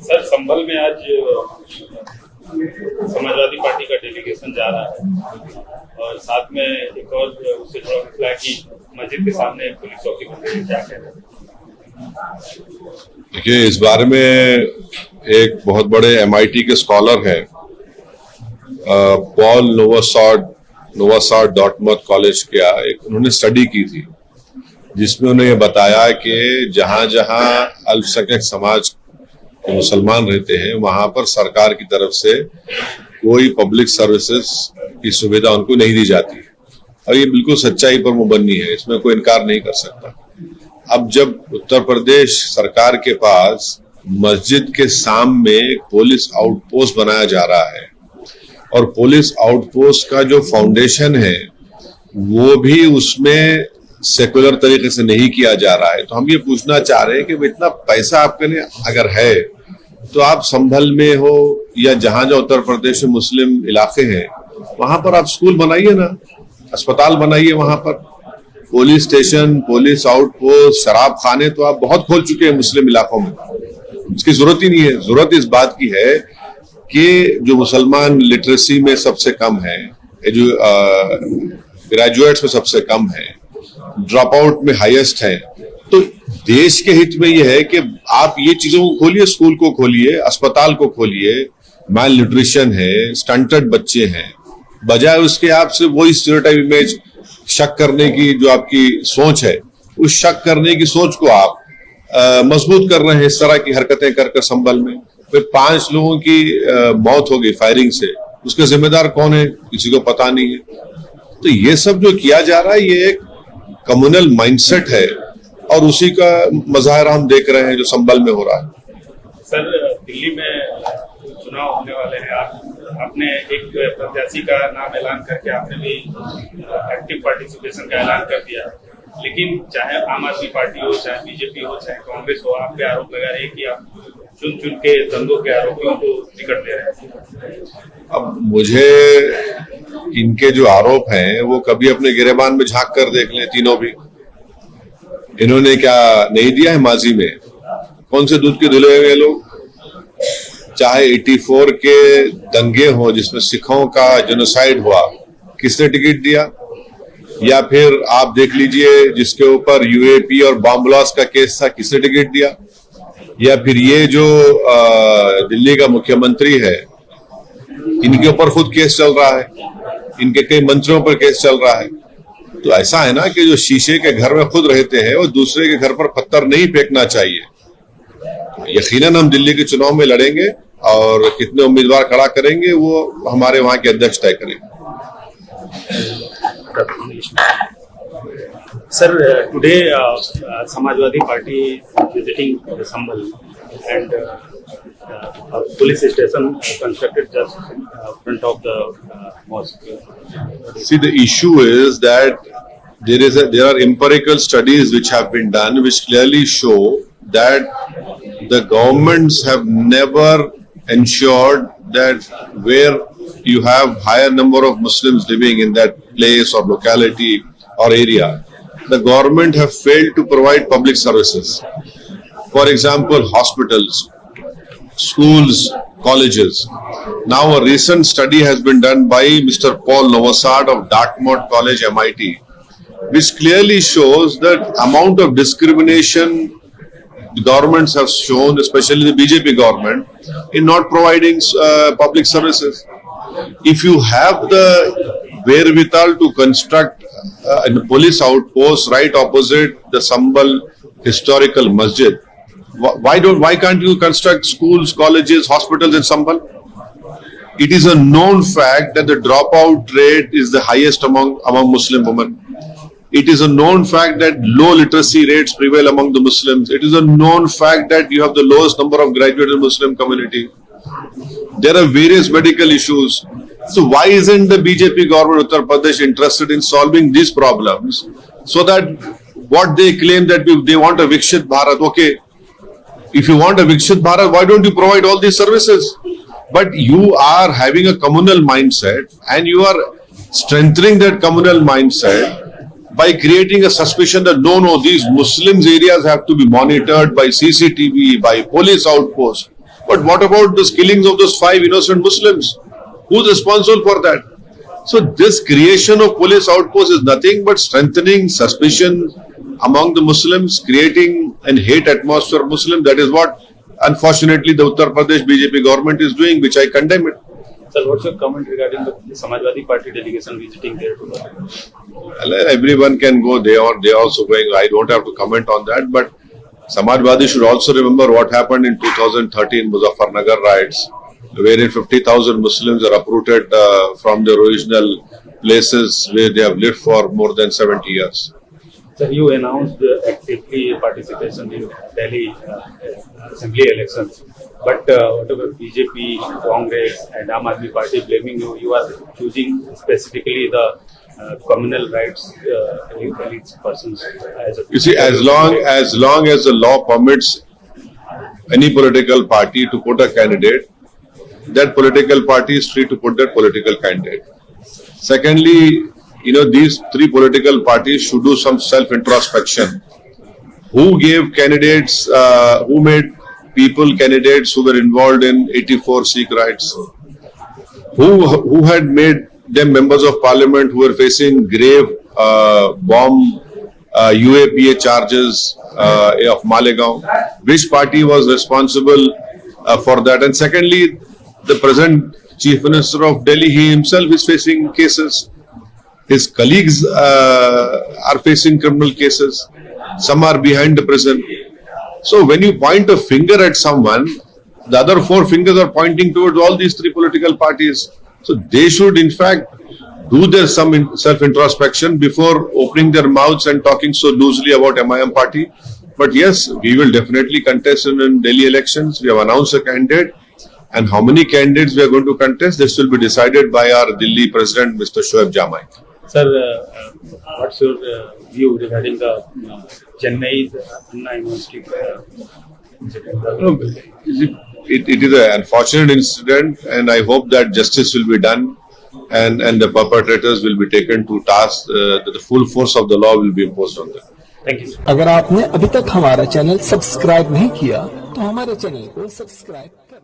Sir, संभल में आज Samajwadi party का डेलीगेशन जा रहा है और साथ में एक और उससे जुड़ा मसला है कि मस्जिद के सामने पुलिस चौकी बन गई है, क्या कह रहे हैं? देखिए, इस बारे में एक बहुत बड़े MIT के स्कॉलर हैं, पॉल नोवासाड डॉर्टमouth कॉलेज का उन्होंने स्टडी की थी, जिसमें उन्हें बताया कि जहां जहां अल्पसंख्यक समाज के मुसलमान रहते हैं वहां पर सरकार की तरफ से कोई पब्लिक सर्विसेज की सुविधा उनको नहीं दी जाती, और ये बिल्कुल सच्चाई पर मुबन्नी है, इसमें कोई इनकार नहीं कर सकता। अब जब उत्तर प्रदेश सरकार के पास मस्जिद के सामने एक पुलिस आउटपोस्ट बनाया जा रहा है और पुलिस आउटपोस्ट का जो फाउंडेशन है वो भी उसमें सेकुलर तरीके से नहीं किया जा रहा है, तो हम ये पूछना चाह रहे हैं कि इतना पैसा आपके लिए अगर है तो आप संभल में हो या जहां जहां उत्तर प्रदेश में मुस्लिम इलाके हैं वहां पर आप स्कूल बनाइए ना, अस्पताल बनाइए, वहां पर पुलिस स्टेशन, पुलिस आउटपोस्ट, शराब खाने तो आप बहुत खोल चुके हैं मुस्लिम इलाकों में, इसकी जरूरत ही नहीं है। जरूरत इस बात की है कि जो मुसलमान लिटरेसी में सबसे कम है, जो ग्रेजुएट्स में सबसे कम है, ड्रॉप आउट में हाईएस्ट है, तो देश के हित में यह है कि आप ये चीजों को खोलिए, स्कूल को खोलिए, अस्पताल को खोलिए। माल न्यूट्रिशन है, स्टंटेड बच्चे हैं, बजाय उसके आपसे वही स्टीरियोटाइप इमेज शक करने की जो आपकी सोच है, उस शक करने की सोच को आप मजबूत कर रहे हैं इस तरह की हरकतें कर संभल में। फिर 5 लोगों की मौत हो गई फायरिंग से, उसके जिम्मेदार कौन है किसी को पता नहीं है। तो ये सब जो किया जा रहा है ये एक कम्युनल माइंडसेट है और उसी का मजाहरा हम देख रहे हैं जो संभल में हो रहा है। सर, दिल्ली में चुनाव होने वाले हैं, आपने एक प्रत्याशी का नाम ऐलान करके आपने भी एक्टिव पार्टिसिपेशन का ऐलान कर दिया, लेकिन चाहे आम आदमी पार्टी हो, चाहे बीजेपी हो, चाहे कांग्रेस हो, आप पे आरोप लगा रहे हैं कि आप चुन चुन के दंगों के आरोपियों को टिकट दे रहे हैं। अब मुझे इनके जो आरोप हैं वो कभी अपने गिरेबान में झांक कर देख लें, तीनों भी। इन्होंने क्या नहीं दिया है माजी में? कौन से दूध के धुले हुए लोग? चाहे 84 के दंगे हो जिसमें सिखों का जेनोसाइड हुआ, किसने टिकट दिया? या फिर आप देख लीजिए जिसके ऊपर UAP और बॉम्ब ब्लास्ट का केस था, किसने टिकट दिया? या फिर ये जो दिल्ली का मुख्यमंत्री है, इनके ऊपर खुद केस चल रहा है, इनके कई मंत्रियों पर केस चल रहा है। तो ऐसा है ना कि जो शीशे के घर में खुद रहते हैं वो दूसरे के घर पर पत्थर नहीं फेंकना चाहिए। यकीनन हम दिल्ली के चुनाव में लड़ेंगे और कितने उम्मीदवार खड़ा करेंगे वो हमारे वहां के अध्यक्ष तय करेंगे। Sir, today Samajwadi Party is visiting Sambhal and a police station constructed just in front of the mosque. See, the issue is that there are empirical studies which have been done which clearly show that the governments have never ensured that where you have higher number of Muslims living in that place or locality or area, the government have failed to provide public services. For example, hospitals, schools, colleges. Now a recent study has been done by Mr. Paul Nowosad of Dartmouth College, MIT, which clearly shows that amount of discrimination the governments have shown, especially the BJP government, in not providing public services. If you have the wherewithal to construct a police outpost right opposite the Sambal historical masjid, why can't you construct schools, colleges, hospitals in Sambal? It is a known fact that the dropout rate is the highest among Muslim women. It is a known fact that low literacy rates prevail among the Muslims. It is a known fact that you have the lowest number of graduates in the Muslim community. There are various medical issues. So why isn't the BJP government of Uttar Pradesh interested in solving these problems so that what they claim that they want a Vikshit Bharat? Okay, if you want a Vikshit Bharat, why don't you provide all these services? But you are having a communal mindset and you are strengthening that communal mindset by creating a suspicion that no, these Muslims areas have to be monitored by CCTV, by police outposts. But what about the killings of those 5 innocent Muslims? Who's responsible for that? So this creation of police outposts is nothing but strengthening suspicion among the Muslims, creating an hate atmosphere of Muslims. That is what, unfortunately, the Uttar Pradesh BJP government is doing, which I condemn it. Sir, what's your comment regarding the Samajwadi Party delegation visiting there today? Well, everyone can go. They are also going. I don't have to comment on that. But Samajwadi should also remember what happened in 2013 Muzaffarnagar riots, wherein 50,000 Muslims are uprooted from their original places where they have lived for more than 70 years. Sir, you announced actively participation in Delhi assembly elections, but whatever BJP, Congress and Aam Aadmi Party blaming you, you are choosing specifically the communal rights elites persons as a... You see, as long as the law permits any political party to put a candidate, that political party is free to put that political candidate. Secondly, these 3 political parties should do some self-introspection. Who gave candidates, who made people candidates who were involved in 84 Sikh riots? Who had made them members of parliament who were facing grave bomb UAPA charges of Malegaon? Which party was responsible for that? And secondly, the present Chief Minister of Delhi, he himself is facing cases. His colleagues are facing criminal cases. Some are behind the prison. So when you point a finger at someone, the other 4 fingers are pointing towards all these 3 political parties. So they should in fact do their some self-introspection before opening their mouths and talking so loosely about MIM party. But yes, we will definitely contest in Delhi elections. We have announced a candidate. And how many candidates we are going to contest, this will be decided by our Delhi President, Mr. Shoaib Jamai. Sir, what's your view regarding the Chennai Anna University? It is an unfortunate incident, and I hope that justice will be done and the perpetrators will be taken to task, that the full force of the law will be imposed on them. Thank you, sir. अगर आपने अभी तक हमारा channel subscribe नहीं किया तो हमारे channel को सब्सक्राइब कर